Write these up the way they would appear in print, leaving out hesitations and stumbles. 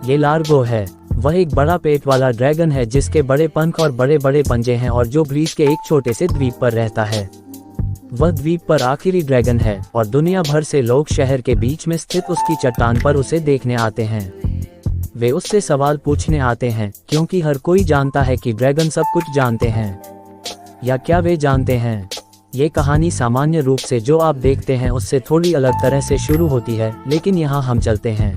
ये लार्गो है। वह एक बड़ा पेट वाला ड्रैगन है जिसके बड़े पंख और बड़े बड़े पंजे हैं और जो ग्रीस के एक छोटे से द्वीप पर रहता है। वह द्वीप पर आखिरी ड्रैगन है और दुनिया भर से लोग शहर के बीच में स्थित उसकी चट्टान पर उसे देखने आते हैं। वे उससे सवाल पूछने आते हैं क्योंकि हर कोई जानता है कि ड्रैगन सब कुछ जानते हैं। या क्या वे जानते हैं? ये कहानी सामान्य रूप से जो आप देखते हैं उससे थोड़ी अलग तरह से शुरू होती है, लेकिन यहाँ हम चलते हैं।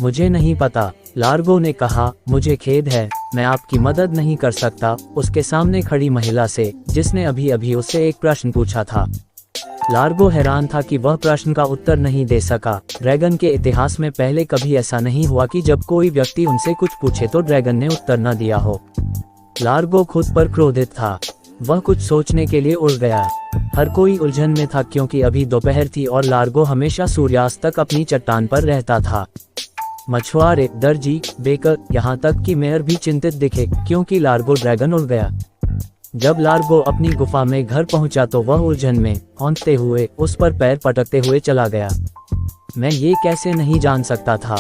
मुझे नहीं पता, लार्गो ने कहा। मुझे खेद है, मैं आपकी मदद नहीं कर सकता, उसके सामने खड़ी महिला से, जिसने अभी अभी उससे एक प्रश्न पूछा था। लार्गो हैरान था कि वह प्रश्न का उत्तर नहीं दे सका। ड्रैगन के इतिहास में पहले कभी ऐसा नहीं हुआ कि जब कोई व्यक्ति उनसे कुछ पूछे तो ड्रैगन ने उत्तर न दिया हो। लार्गो खुद पर क्रोधित था। वह कुछ सोचने के लिए उड़ गया। हर कोई उलझन में था क्योंकि अभी दोपहर थी और लार्गो हमेशा सूर्यास्त तक अपनी चट्टान पर रहता था। मछुआरे, दर्जी, बेकर, यहाँ तक कि मेयर भी चिंतित दिखे क्योंकि लार्गो ड्रैगन उड़ गया। जब लार्गो अपनी गुफा में घर पहुंचा तो वह उलझन में हौंकते हुए उस पर पैर पटकते हुए चला गया। मैं ये कैसे नहीं जान सकता था,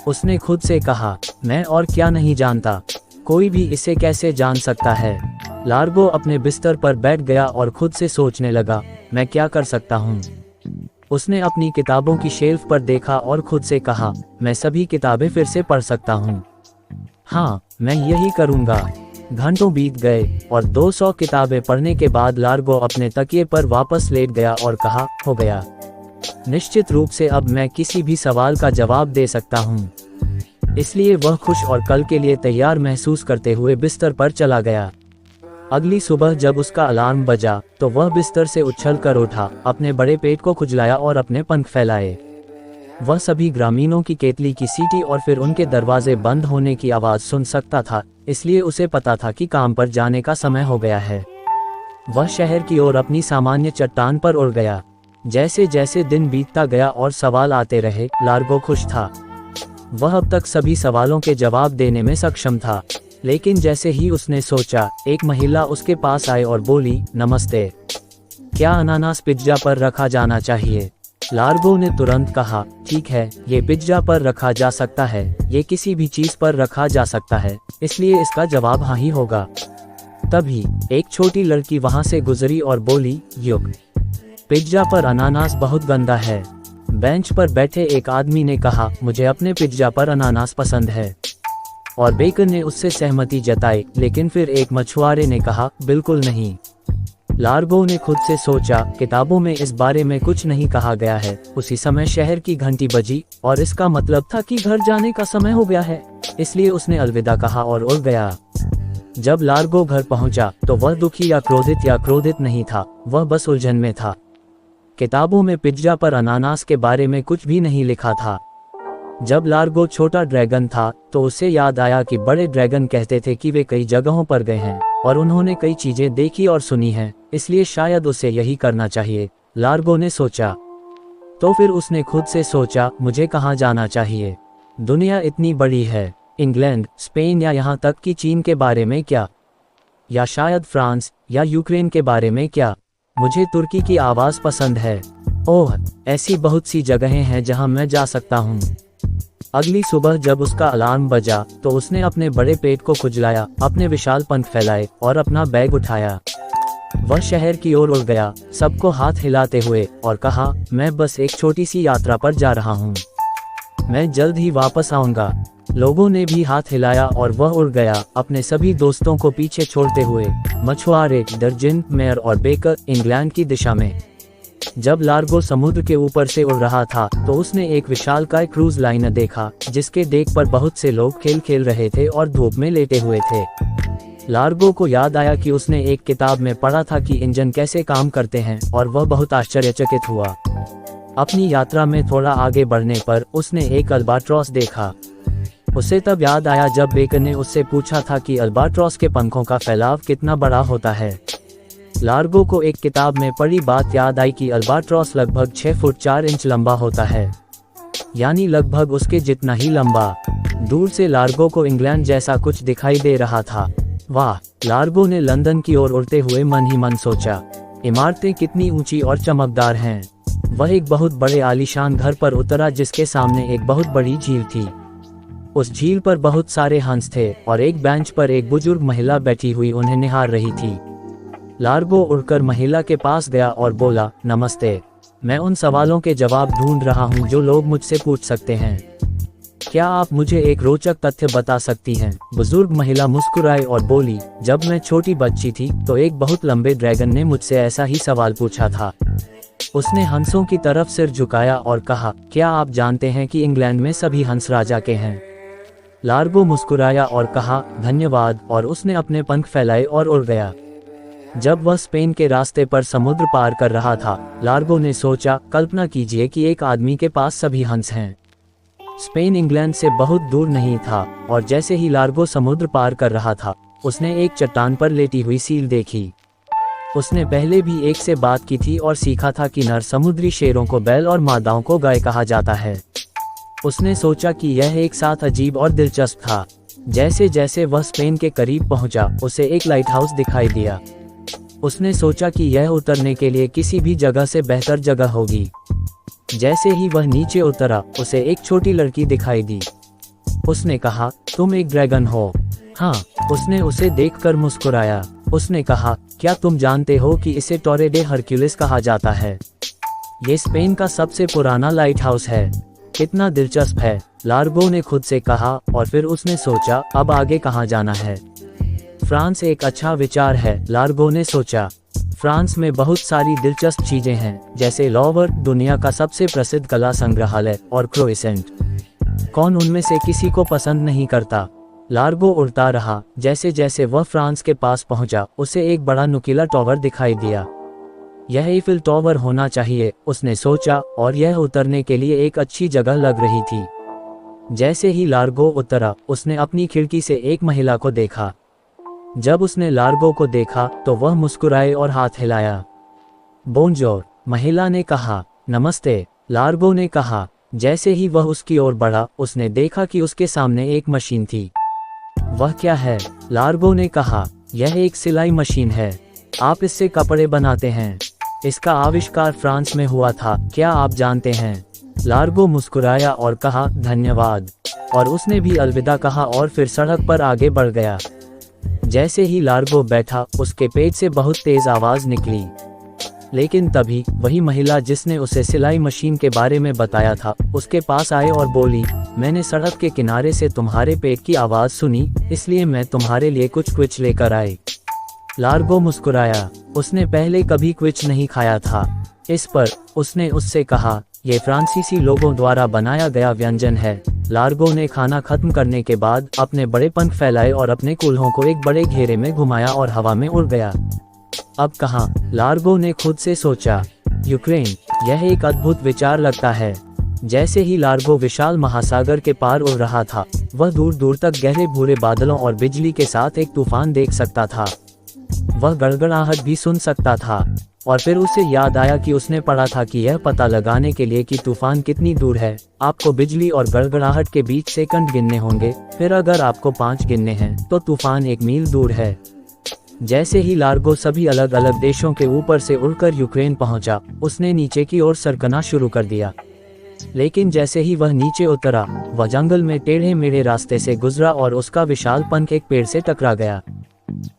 उसने खुद से कहा। मैं और क्या नहीं जानता, कोई भी इसे कैसे जान सकता है। लार्गो अपने बिस्तर पर बैठ गया और खुद से सोचने लगा, मैं क्या कर सकता हूँ। उसने अपनी किताबों की शेल्फ पर देखा और खुद से कहा, मैं सभी किताबें फिर से पढ़ सकता हूँ। हाँ, मैं यही करूँगा। घंटों बीत गए और 200 किताबें पढ़ने के बाद लार्गो अपने तकिए पर वापस लेट गया और कहा, हो गया। निश्चित रूप से अब मैं किसी भी सवाल का जवाब दे सकता हूँ। इसलिए वह खुश और कल के लिए तैयार महसूस करते हुए बिस्तर पर चला गया। अगली सुबह जब उसका अलार्म बजा तो वह बिस्तर से उछल कर उठा, अपने बड़े पेट को खुजलाया और अपने पंख फैलाए। वह सभी ग्रामीणों की केतली की सीटी और फिर उनके दरवाजे बंद होने की आवाज़ सुन सकता था, इसलिए उसे पता था कि काम पर जाने का समय हो गया है। वह शहर की ओर अपनी सामान्य चट्टान पर उड़ गया। जैसे जैसे दिन बीतता गया और सवाल आते रहे, लार्गो खुश था। वह अब तक सभी सवालों के जवाब देने में सक्षम था। लेकिन जैसे ही उसने सोचा, एक महिला उसके पास आई और बोली, नमस्ते, क्या अनानास पिज्जा पर रखा जाना चाहिए? लार्गो ने तुरंत कहा, ठीक है, ये पिज्जा पर रखा जा सकता है, ये किसी भी चीज पर रखा जा सकता है, इसलिए इसका जवाब हाँ ही होगा। तभी एक छोटी लड़की वहां से गुजरी और बोली, युक, पिज्जा पर अनानास बहुत गंदा है। बेंच पर बैठे एक आदमी ने कहा, मुझे अपने पिज्जा पर अनानास पसंद है। और बेकर ने उससे सहमति जताई, लेकिन फिर एक मछुआरे ने कहा, बिल्कुल नहीं। लार्गो ने खुद से सोचा, किताबों में इस बारे में कुछ नहीं कहा गया है। उसी समय शहर की घंटी बजी और इसका मतलब था कि घर जाने का समय हो गया है, इसलिए उसने अलविदा कहा और उड़ गया। जब लार्गो घर पहुंचा तो वह दुखी या क्रोधित नहीं था, वह बस उलझन में था। किताबों में पिज्जा पर अनानास के बारे में कुछ भी नहीं लिखा था। जब लार्गो छोटा ड्रैगन था तो उसे याद आया कि बड़े ड्रैगन कहते थे कि वे कई जगहों पर गए हैं और उन्होंने कई चीजें देखी और सुनी हैं, इसलिए शायद उसे यही करना चाहिए, लार्गो ने सोचा। तो फिर उसने खुद से सोचा, मुझे कहाँ जाना चाहिए? दुनिया इतनी बड़ी है, इंग्लैंड, स्पेन या यहाँ तक कि चीन के बारे में क्या? या शायद फ्रांस या यूक्रेन के बारे में क्या? मुझे तुर्की की आवाज़ पसंद है। ओह, ऐसी बहुत सी जगहें हैं जहां मैं जा सकता हूं। अगली सुबह जब उसका अलार्म बजा तो उसने अपने बड़े पेट को खुजलाया, अपने विशाल पंख फैलाए और अपना बैग उठाया। वह शहर की ओर उड़ गया, सबको हाथ हिलाते हुए, और कहा, मैं बस एक छोटी सी यात्रा पर जा रहा हूँ, मैं जल्द ही वापस आऊंगा। लोगों ने भी हाथ हिलाया और वह उड़ गया, अपने सभी दोस्तों को पीछे छोड़ते हुए। मछुआरे, दर्जन, मेयर और बेकर इंग्लैंड की दिशा में। जब लार्गो समुद्र के ऊपर से उड़ रहा था तो उसने एक विशालकाय क्रूज लाइनर देखा, जिसके डेक पर बहुत से लोग खेल खेल रहे थे और धूप में लेटे हुए थे। लार्गो को याद आया कि उसने एक किताब में पढ़ा था कि इंजन कैसे काम करते हैं, और वह बहुत आश्चर्यचकित हुआ। अपनी यात्रा में थोड़ा आगे बढ़ने पर उसने एक अल्बाट्रॉस देखा। उसे तब याद आया जब बेकर ने उससे पूछा था कि अल्बाट्रॉस के पंखों का फैलाव कितना बड़ा होता है। लार्गो को एक किताब में पढ़ी बात याद आई कि अल्बाट्रॉस लगभग 6 फुट 4 इंच लंबा होता है, यानी लगभग उसके जितना ही लंबा। दूर से लार्गो को इंग्लैंड जैसा कुछ दिखाई दे रहा था। वाह, लार्गो ने लंदन की ओर उड़ते हुए मन ही मन सोचा, इमारतें कितनी ऊंची और चमकदार हैं। वह एक बहुत बड़े आलीशान घर पर उतरा जिसके सामने एक बहुत बड़ी झील थी। उस झील पर बहुत सारे हंस थे और एक बेंच पर एक बुजुर्ग महिला बैठी हुई उन्हें निहार रही थी। लार्गो उड़कर महिला के पास गया और बोला, नमस्ते, मैं उन सवालों के जवाब ढूंढ रहा हूं जो लोग मुझसे पूछ सकते हैं। क्या आप मुझे एक रोचक तथ्य बता सकती हैं? बुजुर्ग महिला मुस्कुराई और बोली, जब मैं छोटी बच्ची थी तो एक बहुत लंबे ड्रैगन ने मुझसे ऐसा ही सवाल पूछा था। उसने हंसों की तरफ सिर झुकाया और कहा, क्या आप जानते हैं कि इंग्लैंड में सभी हंस राजा के हैं? लार्गो मुस्कुराया और कहा, धन्यवाद, और उसने अपने पंख फैलाए और उड़ गया। जब वह स्पेन के रास्ते पर समुद्र पार कर रहा था, लार्गो ने सोचा, कल्पना कीजिए कि एक आदमी के पास सभी हंस हैं। स्पेन इंग्लैंड से बहुत दूर नहीं था और जैसे ही लार्गो समुद्र पार कर रहा था, उसने एक चट्टान पर लेटी हुई सील देखी। उसने पहले भी एक से बात की थी और सीखा था कि नर समुद्री शेरों को बैल और मादाओं को गाय कहा जाता है। उसने सोचा कि यह एक साथ अजीब और दिलचस्प था। जैसे जैसे वह स्पेन के करीब पहुंचा, उसे एक लाइट हाउस दिखाई दिया। उसने सोचा कि यह उतरने के लिए किसी भी जगह से बेहतर जगह होगी। जैसे ही वह नीचे उतरा, उसे एक छोटी लड़की दिखाई दी। उसने कहा, तुम एक ड्रैगन हो? हाँ। उसने उसे देखकर मुस्कुराया। उसने कहा, क्या तुम जानते हो कि इसे टोरे डे हरक्यूलिस कहा जाता है? ये स्पेन का सबसे पुराना लाइट हाउस है। कितना दिलचस्प है, लार्गो ने खुद से कहा, और फिर उसने सोचा, अब आगे कहाँ जाना है? फ्रांस एक अच्छा विचार है, लार्गो ने सोचा। फ्रांस में बहुत सारी दिलचस्प चीजें हैं, जैसे लॉवर, दुनिया का सबसे प्रसिद्ध कला संग्रहालय, और क्रोइसेंट। कौन उनमें से किसी को पसंद नहीं करता? लार्गो उड़ता रहा। जैसे जैसे वह फ्रांस के पास पहुंचा, उसे एक बड़ा नुकीला टॉवर दिखाई दिया। यह ईफिल टॉवर होना चाहिए, उसने सोचा, और यह उतरने के लिए एक अच्छी जगह लग रही थी। जैसे ही लार्गो उतरा, उसने अपनी खिड़की से एक महिला को देखा। जब उसने लार्गो को देखा तो वह मुस्कुराए और हाथ हिलाया। बोंजोर, महिला ने कहा। नमस्ते, लार्गो ने कहा। जैसे ही वह उसकी ओर बढ़ा, उसने देखा कि उसके सामने एक मशीन थी। वह क्या है? लार्गो ने कहा, यह एक सिलाई मशीन है। आप इससे कपड़े बनाते हैं। इसका आविष्कार फ्रांस में हुआ था, क्या आप जानते हैं? लार्गो मुस्कुराया और कहा, धन्यवाद, और उसने भी अलविदा कहा और फिर सड़क पर आगे बढ़ गया। जैसे ही लार्गो बैठा, उसके पेट से बहुत तेज आवाज निकली। लेकिन तभी वही महिला जिसने उसे सिलाई मशीन के बारे में बताया था, उसके पास आए और बोली, मैंने सड़क के किनारे से तुम्हारे पेट की आवाज सुनी, इसलिए मैं तुम्हारे लिए कुछ क्विच लेकर आई। लार्गो मुस्कुराया। उसने पहले कभी क्विच नहीं खाया था। इस पर उसने उससे कहा, ये फ्रांसीसी लोगों द्वारा बनाया गया व्यंजन है। लार्गो ने खाना खत्म करने के बाद अपने बड़े पंख फैलाए और अपने कूल्हों को एक बड़े घेरे में घुमाया और हवा में उड़ गया। अब कहाँ? लार्गो ने खुद से सोचा। यूक्रेन, यह एक अद्भुत विचार लगता है। जैसे ही लार्गो विशाल महासागर के पार उड़ रहा था, वह दूर दूर तक गहरे भूरे बादलों और बिजली के साथ एक तूफान देख सकता था। वह गड़गड़ाहट भी सुन सकता था, और फिर उसे याद आया कि उसने पढ़ा था कि यह पता लगाने के लिए कि तूफान कितनी दूर है, आपको बिजली और गड़गड़ाहट के बीच सेकंड गिनने होंगे। फिर अगर आपको 5 गिनने हैं तो तूफान 1 मील दूर है। जैसे ही लार्गो सभी अलग अलग देशों के ऊपर से उड़कर यूक्रेन पहुंचा, उसने नीचे की ओर सरकना शुरू कर दिया। लेकिन जैसे ही वह नीचे उतरा, वह जंगल में टेढ़े मेढ़े रास्ते से गुजरा और उसका विशाल पंख एक पेड़ से टकरा गया।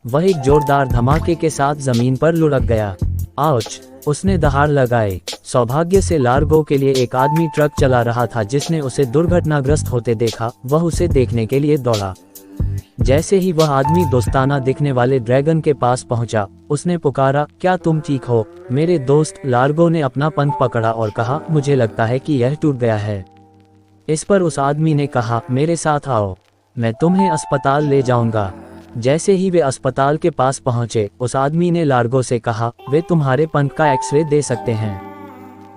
वह एक जोरदार धमाके के साथ जमीन पर लुढ़क गया। आउच! उसने दहाड़ लगाई। सौभाग्य से लार्गो के लिए एक आदमी ट्रक चला रहा था जिसने उसे दुर्घटनाग्रस्त होते देखा। वह उसे देखने के लिए दौड़ा। जैसे ही वह आदमी दोस्ताना दिखने वाले ड्रैगन के पास पहुंचा, उसने पुकारा, क्या तुम ठीक हो मेरे दोस्त? लार्गो ने अपना पंख पकड़ा और कहा, मुझे लगता है कि यह टूट गया है। इस पर उस आदमी ने कहा, मेरे साथ आओ, मैं तुम्हें अस्पताल ले जाऊंगा। जैसे ही वे अस्पताल के पास पहुंचे, उस आदमी ने लार्गो से कहा, वे तुम्हारे पंख का एक्सरे दे सकते हैं।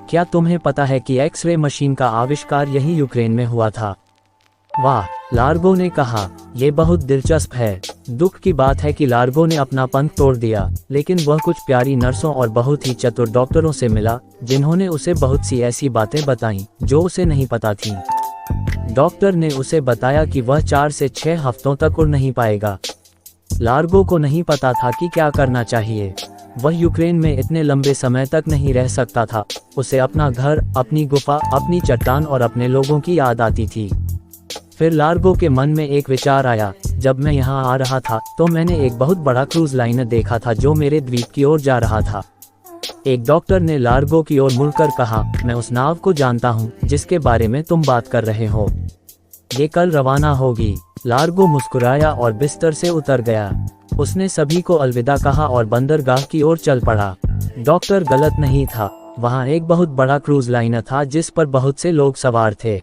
क्या तुम्हें पता है कि एक्सरे मशीन का आविष्कार यही यूक्रेन में हुआ था? वाह! लार्गो ने कहा, यह बहुत दिलचस्प है। दुख की बात है कि लार्गो ने अपना पंख तोड़ दिया, लेकिन वह कुछ प्यारी नर्सों और बहुत ही चतुर डॉक्टरों से मिला, जिन्होंने उसे बहुत सी ऐसी बातें बताईं जो उसे नहीं पता थीं। डॉक्टर ने उसे बताया कि वह 4 से 6 हफ्तों तक उड़ नहीं पाएगा। लार्गो को नहीं पता था कि क्या करना चाहिए। वह यूक्रेन में इतने लंबे समय तक नहीं रह सकता था। उसे अपना घर, अपनी गुफा, अपनी चट्टान और अपने लोगों की याद आती थी। फिर लार्गो के मन में एक विचार आया, जब मैं यहाँ आ रहा था तो मैंने एक बहुत बड़ा क्रूज लाइनर देखा था जो मेरे द्वीप की ओर जा रहा था। एक डॉक्टर ने लार्गो की ओर मुड़कर कहा, मैं उस नाव को जानता हूँ जिसके बारे में तुम बात कर रहे हो। ये कल रवाना होगी। लार्गो मुस्कुराया और बिस्तर से उतर गया। उसने सभी को अलविदा कहा और बंदरगाह की ओर चल पड़ा। डॉक्टर गलत नहीं था, वहाँ एक बहुत बड़ा क्रूज लाइनर था जिस पर बहुत से लोग सवार थे।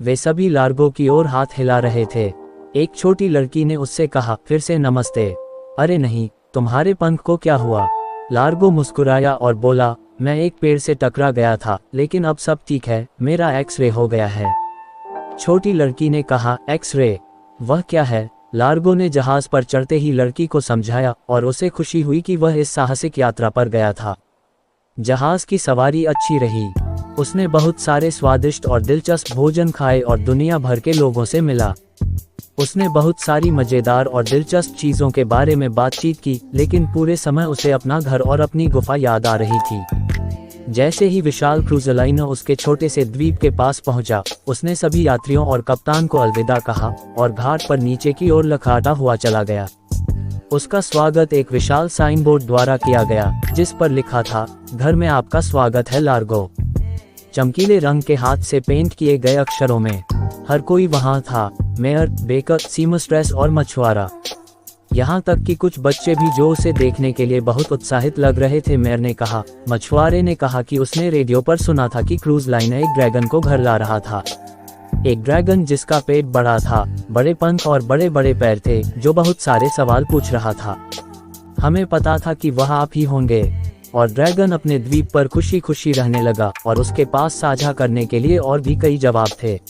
वे सभी लार्गो की ओर हाथ हिला रहे थे। एक छोटी लड़की ने उससे कहा, फिर से नमस्ते। अरे नहीं, तुम्हारे पंख को क्या हुआ? लार्गो मुस्कुराया और बोला, मैं एक पेड़ से टकरा गया था, लेकिन अब सब ठीक है, मेरा एक्स-रे हो गया है। छोटी लड़की ने कहा, एक्स-रे? वह क्या है? लार्गो ने जहाज पर चढ़ते ही लड़की को समझाया और उसे खुशी हुई कि वह इस साहसिक यात्रा पर गया था। जहाज की सवारी अच्छी रही। उसने बहुत सारे स्वादिष्ट और दिलचस्प भोजन खाए और दुनिया भर के लोगों से मिला। उसने बहुत सारी मज़ेदार और दिलचस्प चीज़ों के बारे में बातचीत की, लेकिन पूरे समय उसे अपना घर और अपनी गुफा याद आ रही थी। जैसे ही विशाल क्रूज़र लाइनर उसके छोटे से द्वीप के पास पहुंचा, उसने सभी यात्रियों और कप्तान को अलविदा कहा और घाट पर नीचे की ओर लखड़ाता हुआ चला गया। उसका स्वागत एक विशाल साइन बोर्ड द्वारा किया गया, जिस पर लिखा था, घर में आपका स्वागत है लार्गो। चमकीले रंग के हाथ से पेंट किए गए अक्षरों में। हर कोई वहां था, मेयर, बेकर, सीमस्ट्रेस और मछुआरा। यहाँ तक कि कुछ बच्चे भी जो उसे देखने के लिए बहुत उत्साहित लग रहे थे। मेयर ने कहा, मछुआरे ने कहा कि उसने रेडियो पर सुना था कि क्रूज लाइनर एक ड्रैगन को घर ला रहा था। एक ड्रैगन जिसका पेट बड़ा था, बड़े पंख और बड़े बड़े पैर थे, जो बहुत सारे सवाल पूछ रहा था। हमें पता था कि वह आप ही होंगे। और ड्रैगन अपने द्वीप पर खुशी खुशी रहने लगा और उसके पास साझा करने के लिए और भी कई जवाब थे।